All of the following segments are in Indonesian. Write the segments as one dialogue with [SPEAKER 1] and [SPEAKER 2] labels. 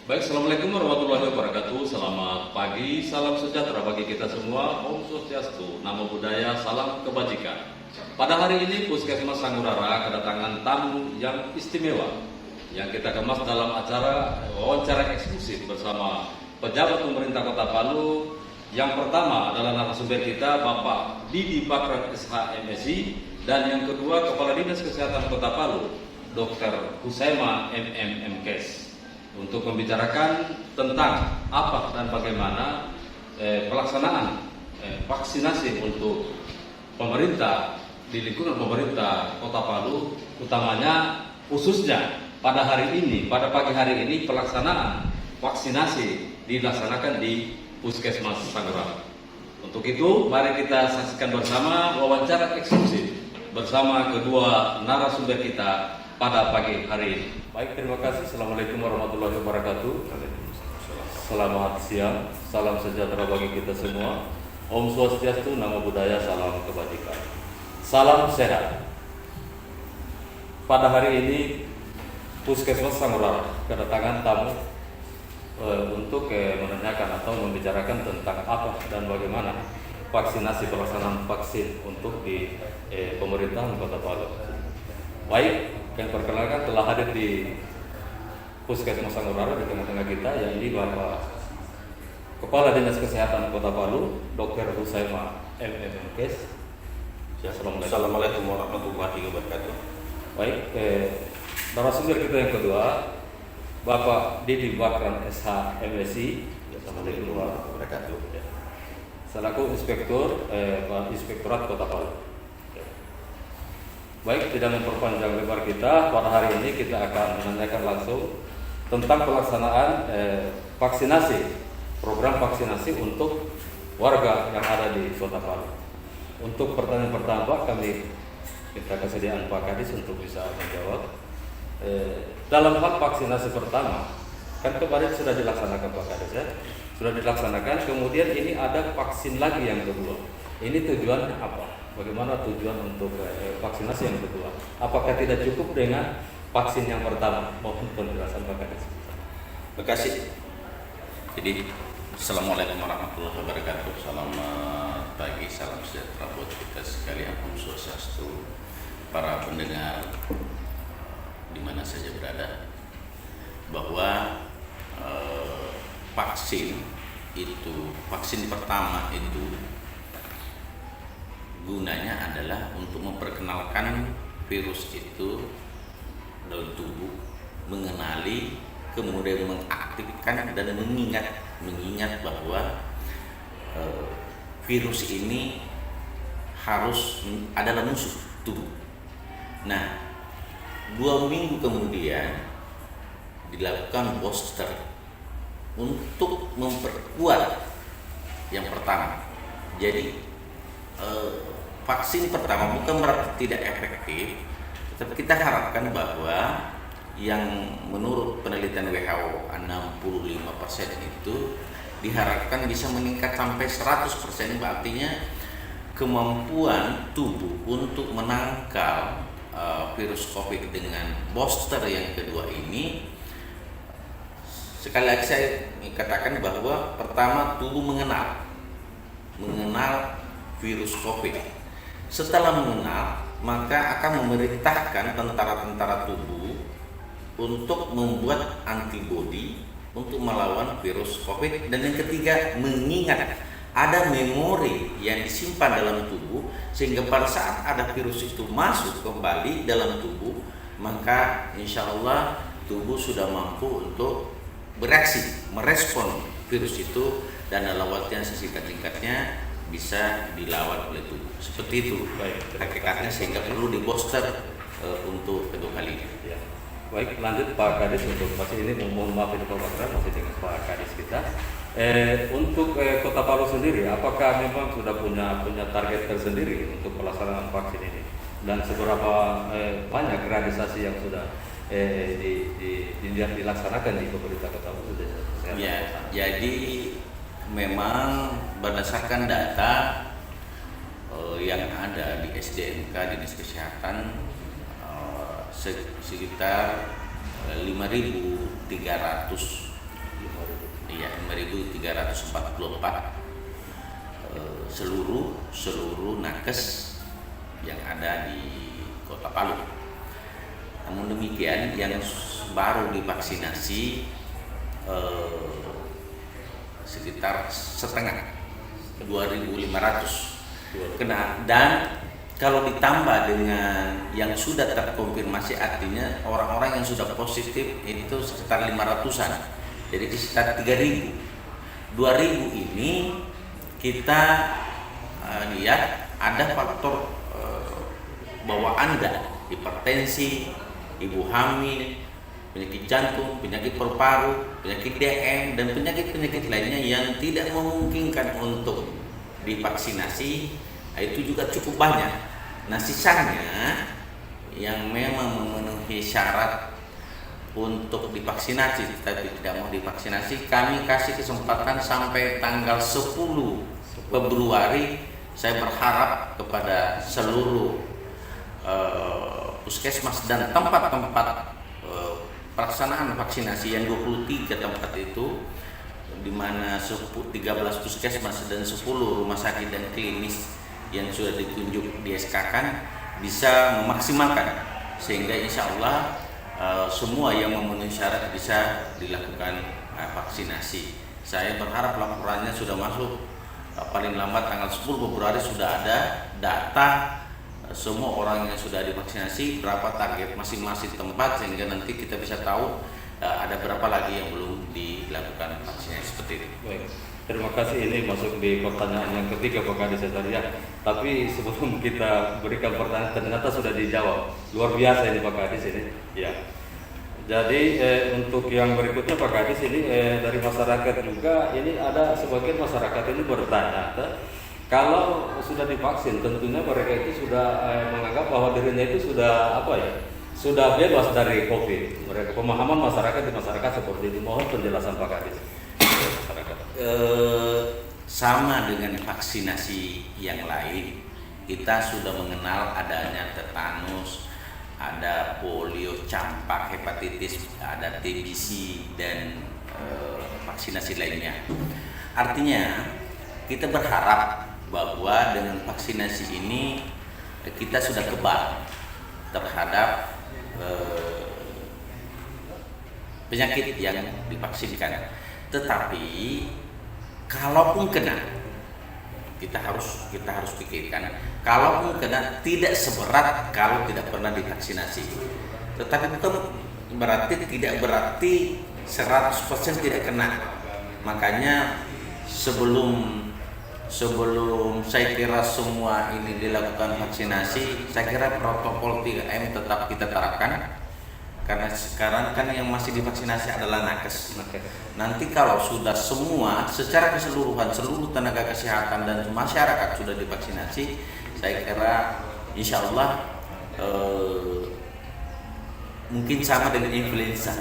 [SPEAKER 1] Baik, Assalamualaikum warahmatullahi wabarakatuh. Selamat pagi, salam sejahtera bagi kita semua. Om Swastiastu, Namo Buddhaya, salam kebajikan. Pada hari ini Puskesmas Sanggurara kedatangan tamu yang istimewa yang kita kemas dalam acara wawancara eksklusif bersama pejabat pemerintah Kota Palu. Yang pertama adalah narasumber kita Bapak Didi Bakran SH MSI, dan yang kedua Kepala Dinas Kesehatan Kota Palu Dr. Husaima MMMKes, untuk membicarakan tentang apa dan bagaimana pelaksanaan vaksinasi untuk pemerintah di lingkungan pemerintah Kota Palu, utamanya khususnya pada hari ini, pada pagi hari ini pelaksanaan vaksinasi dilaksanakan di Puskesmas Sanggurara. Untuk itu, mari kita saksikan bersama wawancara eksklusif bersama kedua narasumber kita pada pagi hari ini. Baik, terima kasih. Assalamualaikum warahmatullahi wabarakatuh. Selamat siang, salam sejahtera bagi kita semua. Om Swastiastu, Namo Buddhaya, salam kebajikan. Salam sehat. Pada hari ini Puskesmas Sanggurara kedatangan tamu untuk menanyakan atau membicarakan tentang apa dan bagaimana vaksinasi, pelaksanaan vaksin untuk di pemerintahan Kota Palu. Baik, yang perkenalkan telah hadir di Puskesmas Sanggurara di tengah-tengah kita, yang ini Bapak Kepala Dinas Kesehatan Kota Palu Dr. Husaima MMMKes.
[SPEAKER 2] Assalamualaikum warahmatullahi wabarakatuh.
[SPEAKER 1] Baik, narasumber kita yang kedua Bapak Didi Bakran SH MSI.
[SPEAKER 2] Assalamualaikum warahmatullahi wabarakatuh.
[SPEAKER 1] Selaku Inspektur Inspektorat Kota Palu. Baik, tidak memperpanjang lebar kita, pada hari ini kita akan menanyakan langsung tentang pelaksanaan vaksinasi, program vaksinasi untuk warga yang ada di Kota Palu. Untuk pertanyaan pertama, kami minta kesediaan Pak Kadis untuk bisa menjawab. Dalam hal vaksinasi pertama, kan kemarin sudah dilaksanakan Pak Kadis ya, sudah dilaksanakan. Kemudian ini ada vaksin lagi yang kedua. Ini tujuannya apa? Bagaimana tujuan untuk vaksinasi yang kedua? Apakah tidak cukup dengan vaksin yang pertama? Mohon penjelasan Pak Kadis.
[SPEAKER 2] Terima kasih. Jadi, Assalamualaikum warahmatullahi wabarakatuh. Selamat pagi, salam sejahtera buat kita sekalian. Om Swastiastu, para pendengar di mana saja berada, bahwa vaksin pertama itu gunanya adalah untuk memperkenalkan virus itu dalam tubuh, mengenali, kemudian mengaktifkan dan mengingat bahwa virus ini adalah musuh tubuh. Nah, 2 minggu kemudian dilakukan booster untuk memperkuat yang pertama. Jadi vaksin pertama bukan berarti tidak efektif, tetapi kita harapkan bahwa yang menurut penelitian WHO 65% itu diharapkan bisa meningkat sampai 100%, artinya kemampuan tubuh untuk menangkal virus COVID dengan booster yang kedua ini. Sekali lagi saya katakan bahwa pertama tubuh mengenal virus COVID. Setelah mengenal, maka akan memerintahkan tentara-tentara tubuh untuk membuat antibodi untuk melawan virus COVID. Dan yang ketiga, mengingat ada memori yang disimpan dalam tubuh, sehingga pada saat ada virus itu masuk kembali dalam tubuh, maka insya Allah tubuh sudah mampu untuk bereaksi, merespon virus itu, dan dalam waktu yang sesingkat-singkatnya bisa dilawan oleh tubuh. Seperti itu hakikatnya, sehingga perlu di booster untuk kedua kalinya.
[SPEAKER 1] Ya. Baik, lanjut Pak Kadis. Untuk masih ini mohon maaf ini Pak Bakran, masih dengan Pak Kadis kita. Untuk Kota Palu sendiri, apakah memang sudah punya target tersendiri untuk pelaksanaan vaksin ini, dan seberapa banyak realisasi yang sudah dilaksanakan di pemerintah Kota Palu?
[SPEAKER 2] Ya, jadi memang berdasarkan data yang ada di SDMK Dinas Kesehatan, sekitar 5.300 seluruh nakes yang ada di Kota Palu. Namun demikian yang baru divaksinasi sekitar setengah 2.500 kena, dan kalau ditambah dengan yang sudah terkonfirmasi artinya orang-orang yang sudah positif itu sekitar 500-an, jadi sekitar 3.000. 2.000 ini kita lihat ada faktor bahwa Anda hipertensi, ibu hamil, penyakit jantung, penyakit paru-paru, penyakit DM, dan penyakit-penyakit lainnya yang tidak memungkinkan untuk divaksinasi, itu juga cukup banyak. Nah, sisanya yang memang memenuhi syarat untuk divaksinasi tapi tidak mau divaksinasi, kami kasih kesempatan sampai tanggal 10 Februari. Saya berharap kepada seluruh puskesmas dan tempat-tempat pelaksanaan vaksinasi yang 23 tempat itu, di mana 13 puskesmas dan 10 rumah sakit dan klinis yang sudah ditunjuk di SK-kan bisa memaksimalkan, sehingga insya Allah semua yang memenuhi syarat bisa dilakukan vaksinasi. Saya berharap laporannya sudah masuk paling lambat tanggal 10 Februari sudah ada data semua orang yang sudah divaksinasi, berapa target masing-masing tempat, sehingga nanti kita bisa tahu ada berapa lagi yang belum dilakukan vaksinasi seperti itu.
[SPEAKER 1] Baik. Terima kasih, ini masuk di pertanyaan yang ketiga Pak Kadis ya. Tapi sebelum kita berikan pertanyaan, ternyata sudah dijawab. Luar biasa ini Pak Kadis ini. Ya. Jadi untuk yang berikutnya Pak Kadis ini dari masyarakat juga, ini ada sebagian masyarakat ini bertanya, kalau sudah divaksin tentunya mereka itu sudah menganggap bahwa dirinya itu sudah sudah bebas dari COVID. Mereka pemahaman masyarakat di masyarakat seperti itu. Mohon penjelasan Pak Kadis.
[SPEAKER 2] Sama dengan vaksinasi yang lain, kita sudah mengenal adanya tetanus, ada polio, campak, hepatitis, ada TBC, dan vaksinasi lainnya. Artinya kita berharap bahwa dengan vaksinasi ini kita sudah kebal terhadap penyakit yang divaksinkan. Tetapi kalaupun kena, kita harus pikirkan, kalaupun kena tidak seberat kalau tidak pernah divaksinasi. Tetapi bukan tidak berarti 100% tidak kena. Makanya sebelum saya kira semua ini dilakukan vaksinasi, saya kira protokol 3M tetap kita terapkan, karena sekarang kan yang masih divaksinasi adalah nakes. Nanti kalau sudah semua secara keseluruhan, seluruh tenaga kesehatan dan masyarakat sudah divaksinasi, saya kira insya Allah mungkin sama dengan influenza.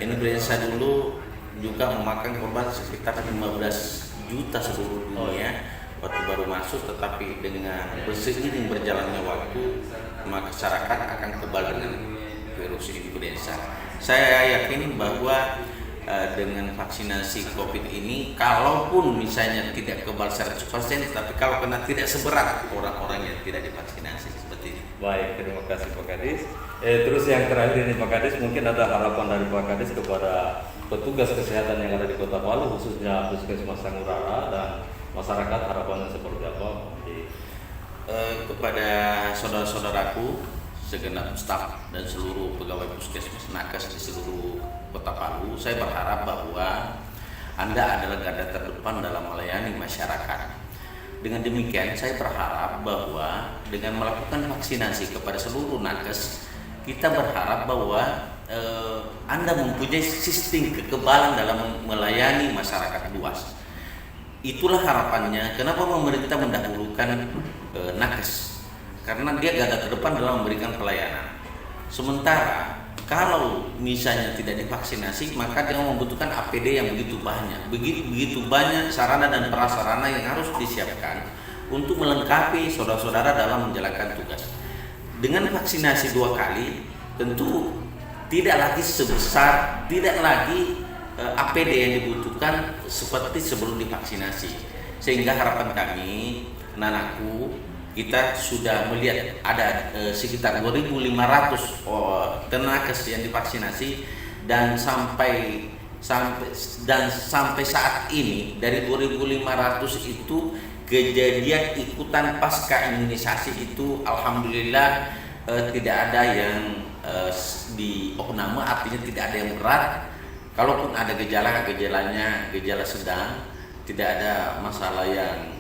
[SPEAKER 2] Influenza dulu juga memakan korban sekitar 15 juta seluruh dunia waktu baru masuk, tetapi dengan seiring berjalannya waktu masyarakat akan kebal dengan virus influenza. Saya yakin bahwa dengan vaksinasi COVID ini, kalaupun misalnya tidak kebal 100%, tapi kalau kena tidak seberat orang-orang yang tidak divaksinasi seperti ini.
[SPEAKER 1] Baik, terima kasih Pak Kadis. Terus yang terakhir ini Pak Kadis, mungkin ada harapan dari Pak Kadis kepada petugas kesehatan yang ada di Kota Palu, khususnya Puskesmas Sangurara, dan masyarakat, harapannya seperti apa?
[SPEAKER 2] Kepada saudara-saudaraku, segenap staf dan seluruh pegawai puskesmas nakes di seluruh Kota Palu, saya berharap bahwa Anda adalah garda terdepan dalam melayani masyarakat. Dengan demikian, saya berharap bahwa dengan melakukan vaksinasi kepada seluruh nakes, kita berharap bahwa Anda mempunyai sistem kekebalan dalam melayani masyarakat luas. Itulah harapannya. Kenapa pemerintah mendahulukan nakes? Karena dia garda terdepan dalam memberikan pelayanan. Sementara kalau misalnya tidak divaksinasi, maka dia membutuhkan APD yang begitu banyak sarana dan prasarana yang harus disiapkan untuk melengkapi saudara-saudara dalam menjalankan tugas. Dengan vaksinasi 2 kali, tentu tidak lagi sebesar, tidak lagi APD yang dibutuhkan seperti sebelum divaksinasi. Sehingga harapan kami, anak-anakku, kita sudah melihat ada sekitar 2.500 tenaga yang divaksinasi dan sampai saat ini dari 2.500 itu kejadian ikutan pasca imunisasi itu alhamdulillah tidak ada yang di opname, artinya tidak ada yang berat. Kalaupun ada gejalanya gejala sedang, tidak ada masalah yang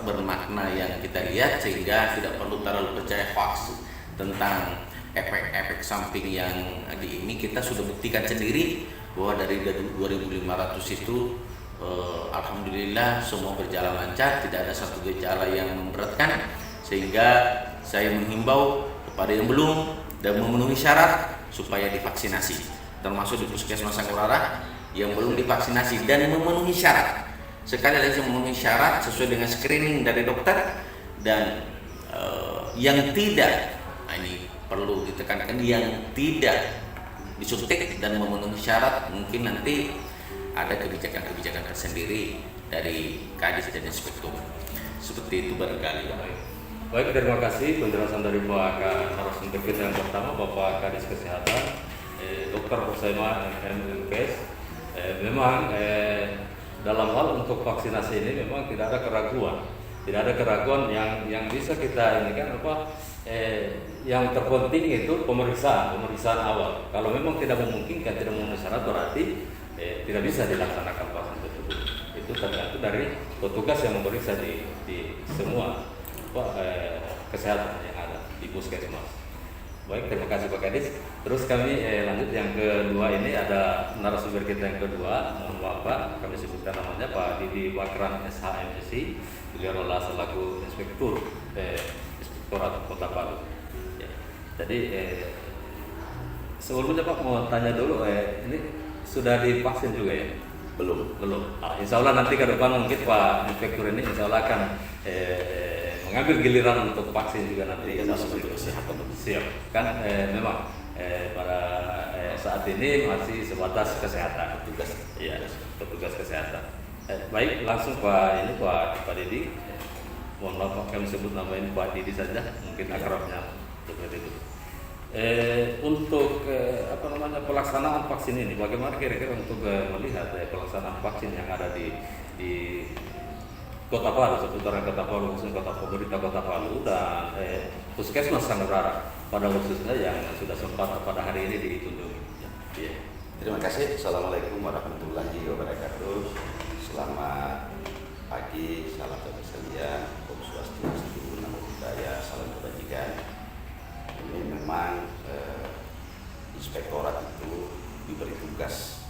[SPEAKER 2] bermakna yang kita lihat, sehingga tidak perlu terlalu percaya hoax tentang efek-efek samping yang ini. Kita sudah buktikan sendiri bahwa dari 2.500 itu alhamdulillah semua berjalan lancar, tidak ada satu gejala yang memberatkan, sehingga saya menghimbau kepada yang belum dan memenuhi syarat supaya divaksinasi, termasuk di Puskesmas Sanggurara yang belum divaksinasi dan memenuhi syarat. Sekali lagi memenuhi syarat sesuai dengan screening dari dokter, dan yang tidak, ini perlu ditekankan, yang tidak disuntik dan memenuhi syarat mungkin nanti ada kebijakan-kebijakan tersendiri dari Kadis dan Inspektur. Seperti itu barangkali.
[SPEAKER 1] Baik, terima kasih penjelasan dari Pak narasumber kita yang pertama, Bapak Kadis Kesehatan, Dr. Husaima MMKes. Memang dalam hal untuk vaksinasi ini memang tidak ada keraguan yang bisa kita ini kan yang terpenting itu pemeriksaan awal. Kalau memang tidak memungkinkan, tidak memenuhi syarat, berarti tidak bisa dilaksanakan vaksin tersebut. Itu tergantung dari petugas yang memeriksa di semua kesehatan yang ada di Puskesmas. Baik, terima kasih Pak Kadis. Terus kami lanjut yang kedua, ini ada narasumber kita yang kedua. Mohon maaf Pak, kami sebutkan namanya Pak Didi Wakran SHMSI. Beliau adalah selaku Inspektur Inspektorat Kota Palu. Ya. Jadi sebelumnya Pak mau tanya dulu, ini sudah divaksin juga ya?
[SPEAKER 2] Belum.
[SPEAKER 1] Insya Allah nanti ke depan mungkin Pak Inspektur ini insya Allah akan mengambil giliran untuk vaksin juga nanti. Siap. Kan memang pada saat ini masih sebatas kesehatan, petugas kesehatan. Baik, langsung Pak Didi. Mohon maaf Pak, kami sebut nama ini Pak Didi saja, mungkin akrabnya seperti itu. Untuk pelaksanaan vaksin ini, bagaimana kira-kira untuk melihat pelaksanaan vaksin yang ada di Kota Palu, seputaran Kota Palu, khususnya pemerintah Kota Palu dan Puskesmas Sanggurara pada khususnya yang sudah sempat pada hari ini dikunjungi.
[SPEAKER 3] Ya. Terima kasih. Assalamualaikum warahmatullahi wabarakatuh. Selamat pagi, salam kebahagiaan, Om Swastiastu, Namo Buddhaya, salam kebajikan. Ini memang inspektorat itu diberi tugas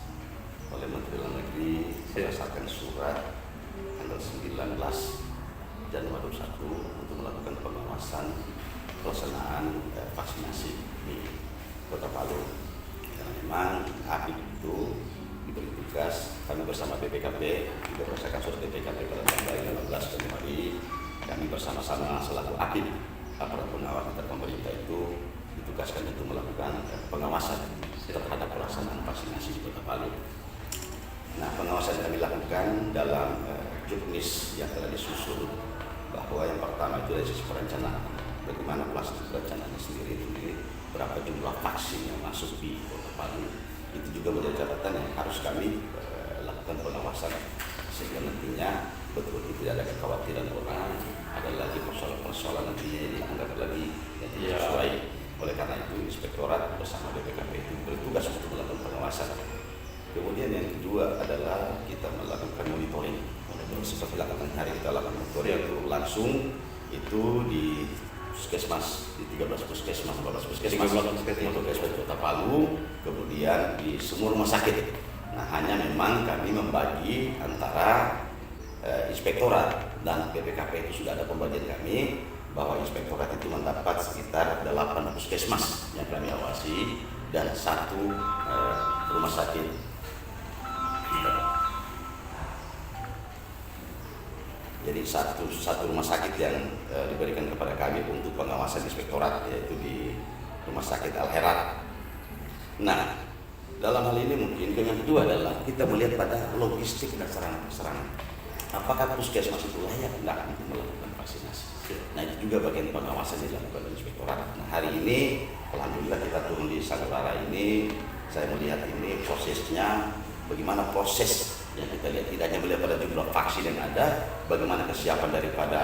[SPEAKER 3] oleh Menteri Dalam Negeri berdasarkan surat tanggal 19 Januari 2021 untuk melakukan pengawasan pelaksanaan vaksinasi di Kota Palu. Karena memang APIP itu diberi tugas, kami bersama BPKP juga berdasarkan surat BPKP pada tanggal 15 Januari, kami bersama-sama selaku APIP, aparat pengawas antar pemerintah itu ditugaskan untuk melakukan pengawasan terhadap pelaksanaan vaksinasi di Kota Palu. Nah, pengawasan yang kami lakukan dalam juknis yang telah disusun, bahwa yang pertama itu dari sisi perencanaan, bagaimana pelaksanaan perencanaannya sendiri, berapa jumlah vaksin yang masuk di Kota Palu, itu juga menjadi catatan yang harus kami lakukan pengawasan, sehingga nantinya betul-betul tidak ada kekhawatiran orang, ada lagi persoalan-persoalan nantinya yang dianggap lagi yang tidak sesuai. Oleh karena itu inspektorat bersama BPKP itu bertugas untuk melakukan pengawasan. Kemudian yang kedua adalah kita melakukan monitoring. Seperti lakukan hari kita lakukan monitoring itu langsung itu di puskesmas, di 13 puskesmas, 14 puskesmas di Kota Palu, kemudian di semua rumah sakit. Nah, hanya memang kami membagi antara inspektorat dan BPKP itu sudah ada pembagian kami, bahwa inspektorat itu mendapat sekitar 8 puskesmas yang kami awasi dan 1 rumah sakit. Jadi satu rumah sakit yang diberikan kepada kami untuk pengawasan inspektorat, yaitu di Rumah Sakit Al-Herat. Nah, Dalam hal ini mungkin yang kedua adalah kita melihat pada logistik dan sarana-prasarana. Apakah puskesmas itu layak enggak untuk melakukan vaksinasi? Nah itu juga bagian pengawasan yang dilakukan oleh inspektorat. Nah hari ini alhamdulillah kita turun di Sanggurara ini, saya melihat ini prosesnya, bagaimana proses yang kita lihat, tidak hanya melihat pada jumlah vaksin yang ada, bagaimana kesiapan daripada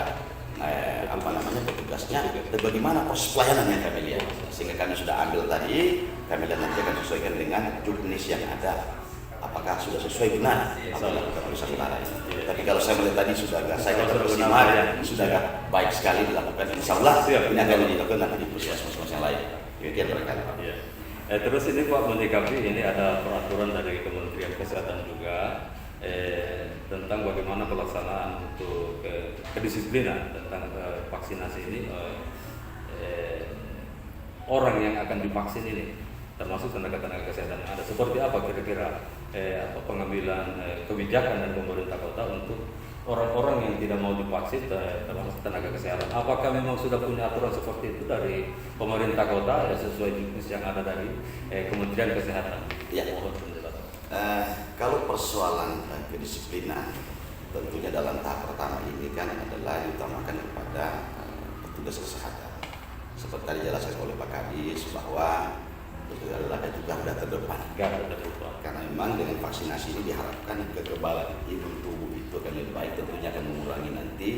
[SPEAKER 3] petugasnya, dan bagaimana proses pelayanan yang kami lihat. Sehingga kami sudah ambil tadi, kami lihat nanti akan sesuaikan dengan juknis yang ada. Apakah sudah sesuai benar apa yang dilakukan oleh Sanggurara ini? Tapi kalau saya melihat tadi sudah agak, saya kata bersama sudah agak baik sekali dilakukan. Insya Allah ini akan dilakukan nanti di puskesmas yang lain. Demikian barangkali.
[SPEAKER 1] Ya. Terus ini Pak menyikapi ini ada peraturan dari Kementerian Kesehatan juga tentang bagaimana pelaksanaan untuk kedisiplinan tentang vaksinasi ini orang yang akan divaksin ini, termasuk tenaga-tenaga kesehatan ada. Seperti apa kira-kira pengambilan kebijakan dari pemerintah kota untuk orang-orang yang tidak mau divaksin, termasuk tenaga kesehatan? Apakah memang sudah punya aturan seperti itu dari pemerintah kota ya, sesuai juknis yang ada dari Kementerian Kesehatan?
[SPEAKER 3] Ya. Kalau persoalan kedisiplinan, tentunya dalam tahap pertama ini kan adalah diutamakan kepada petugas kesehatan. Seperti tadi dijelaskan oleh Pak Kadis bahwa itu adalah garda terdepan. Karena memang dengan vaksinasi ini diharapkan kekebalan imun tubuh itu akan lebih baik, tentunya akan mengurangi nanti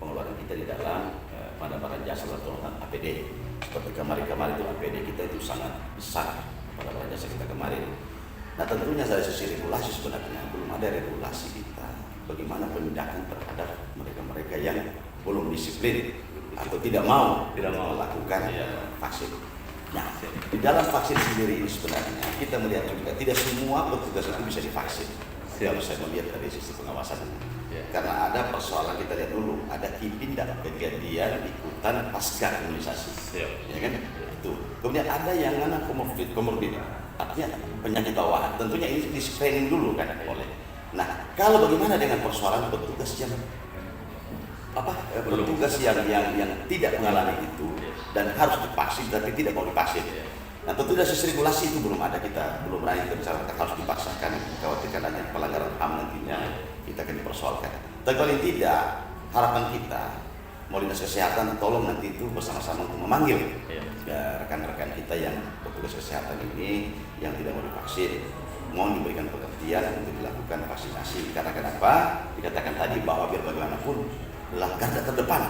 [SPEAKER 3] pengeluaran kita di dalam pada barang jasa atau APD. Seperti kemarin itu APD kita itu sangat besar pada barang jasa kita kemarin. Nah tentunya dari sisi regulasi sebenarnya belum ada regulasi kita bagaimana penindakan terhadap mereka-mereka yang belum disiplin atau tidak mau melakukan vaksin. Nah di dalam vaksin sendiri ini sebenarnya kita melihat juga tidak semua petugas itu bisa divaksin. Kalau saya melihat dari sisi pengawasan, karena ada persoalan kita lihat dulu, ada KIPIN dan kejadian ikutan pasca imunisasi, ya kan? Itu. Kemudian ada yang mana komorbid, artinya penyakit bawaan. Tentunya ini di screening dulu kan oleh. Nah, kalau bagaimana dengan persoalan petugas yang yang tidak mengalami itu dan harus divaksin tapi tidak mau divaksin. Nah, tentu dari sisi regulasi itu belum ada, kita belum berani kita bicara harus dipaksakan, khawatirkan ada pelanggaran HAM nantinya kita akan dipersoalkan. Tapi paling tidak harapan kita mau dinas kesehatan tolong nanti itu bersama-sama untuk memanggil rekan-rekan kita yang petugas kesehatan ini yang tidak mau divaksin, mohon diberikan pengertian untuk dilakukan vaksinasi. Karena kenapa? Dikatakan tadi bahwa biar bagaimanapun adalah garda terdepan,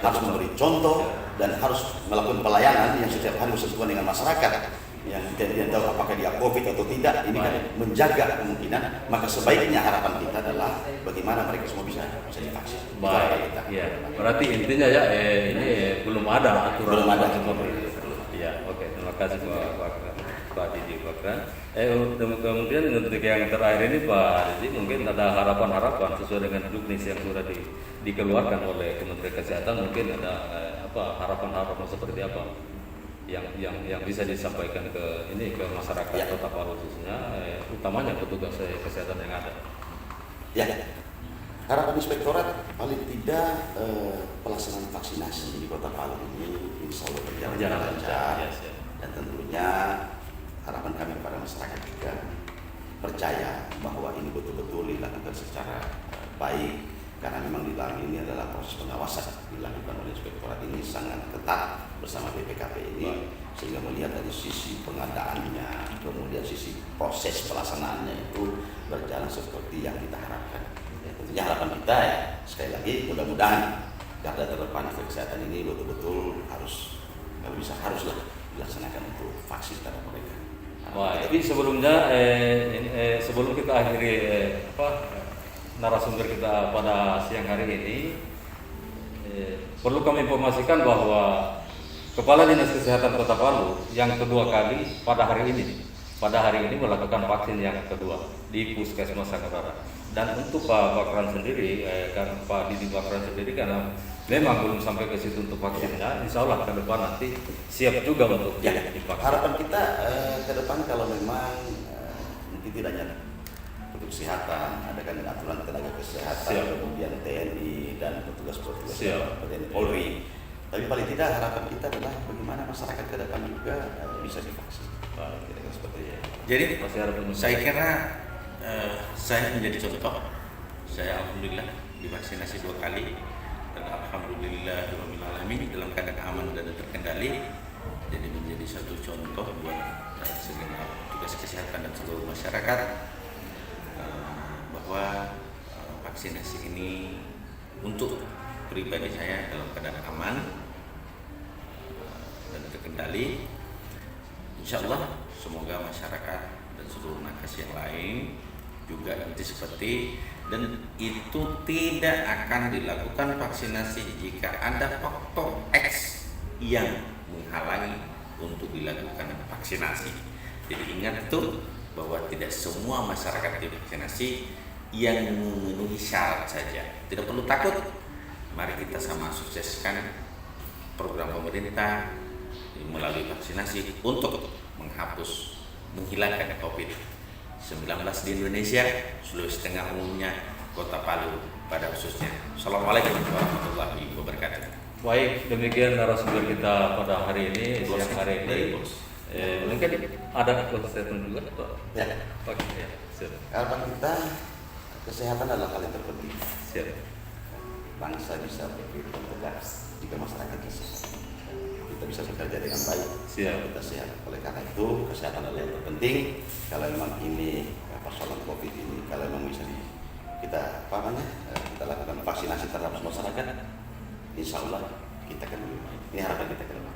[SPEAKER 3] harus memberi contoh dan harus melakukan pelayanan yang setiap hari bersentuhan dengan masyarakat yang tidak tahu apakah dia COVID atau tidak. Ini kan menjaga kemungkinan, maka sebaiknya harapan kita adalah bagaimana mereka semua bisa divaksin.
[SPEAKER 1] Baik, ya. Berarti intinya ya ini belum ada aturan.
[SPEAKER 3] Belum ada
[SPEAKER 1] seperti itu. Ya, oke. Terima kasih Pak Didi Bakran. Kemudian untuk yang terakhir ini Pak Didi, mungkin ada harapan-harapan sesuai dengan juknis yang sudah dikeluarkan oleh Kementerian Kesehatan. Mungkin ada harapan-harapan seperti apa yang bisa disampaikan ke masyarakat Kota Palu khususnya, utamanya petugas kesehatan yang ada.
[SPEAKER 3] Ya, harapan inspektorat paling tidak pelaksanaan vaksinasi di Kota Palu ini insya Allah berjalan lancar. Dan tentunya harapan kami kepada masyarakat juga percaya bahwa ini betul-betul dilakukan secara baik, karena memang di dalam ini adalah proses pengawasan dilakukan oleh inspektorat ini sangat ketat bersama BPKP ini, sehingga melihat dari sisi pengadaannya, kemudian sisi proses pelaksanaannya itu berjalan seperti yang kita harapkan. Tentunya harapan kita ya, sekali lagi mudah-mudahan garda terdepan kesehatan ini betul-betul haruslah dilaksanakan untuk vaksin terhadap mereka.
[SPEAKER 1] Wah, tapi sebelumnya sebelum kita akhiri narasumber kita pada siang hari ini, perlu kami informasikan bahwa Kepala Dinas Kesehatan Kota Palu yang kedua kali pada hari ini melakukan vaksin yang kedua di Puskesmas Sanggurara. Dan untuk Pak Bakran sendiri, kan Pak Didi Bakran sendiri karena memang belum sampai ke situ untuk vaksinnya, insya Allah ke depan nanti siap juga untuk divaksin.
[SPEAKER 3] Harapan kita ke depan kalau memang mungkin tidak hanya untuk kesehatan, ada kan aturan tenaga kesehatan, kemudian TNI dan petugas-petugas TNI Polri. Tapi paling tidak harapan kita adalah bagaimana masyarakat ke depan juga bisa divaksin. Kira-kira seperti itu.
[SPEAKER 2] Jadi
[SPEAKER 1] Masih ada penunjuk.
[SPEAKER 2] saya kira saya menjadi contoh. Saya alhamdulillah divaksinasi 2 kali dan alhamdulillah dalam keadaan aman dan terkendali. Jadi menjadi satu contoh buat segenap tugas kesehatan dan seluruh masyarakat bahwa vaksinasi ini untuk pribadi saya dalam keadaan aman dan terkendali. Insya Allah semoga masyarakat dan seluruh nakes yang lain juga nanti seperti, dan itu tidak akan dilakukan vaksinasi jika ada faktor X yang menghalangi untuk dilakukan vaksinasi. Jadi ingat tuh bahwa tidak semua masyarakat divaksinasi yang memenuhi syarat saja. Tidak perlu takut. Mari kita sama sukseskan program pemerintah melalui vaksinasi untuk menghilangkan COVID-19 di Indonesia, Sulawesi Tengah umumnya, Kota Palu pada khususnya. Assalamualaikum warahmatullahi wabarakatuh.
[SPEAKER 1] Baik, demikian narasumber kita pada hari ini, siang hari ini. Mungkin ada closing statement juga, Pak?
[SPEAKER 3] Ya.
[SPEAKER 1] Oke, ya, siap.
[SPEAKER 3] Harapan kita, kesehatan adalah hal yang terpenting.
[SPEAKER 1] Siap.
[SPEAKER 3] Bangsa bisa berkehidupan tegak jika masyarakatnya sehat. Kita bisa bekerja dengan baik.
[SPEAKER 1] Siap.
[SPEAKER 3] Kita sehat. Oleh karena itu, kesehatan adalah yang terpenting. Kalau memang ini persoalan COVID ini, kalau memang bisa kita lakukan vaksinasi terhadap masyarakat, insya Allah kita akan lebih baik. Ini harapan kita ke depan.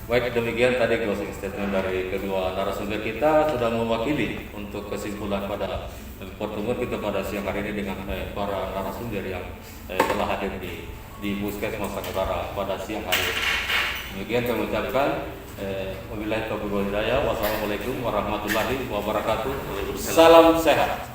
[SPEAKER 1] Baik, demikian tadi closing statement dari kedua narasumber kita sudah mewakili untuk kesimpulan pada pertemuan kita pada siang hari ini dengan para narasumber yang telah hadir di Puskesmas Sanggurara pada siang hari ini. Demikian kami ucapkan wabillahi taufiq wal hidayah. Wassalamualaikum warahmatullahi wabarakatuh. Salam sehat.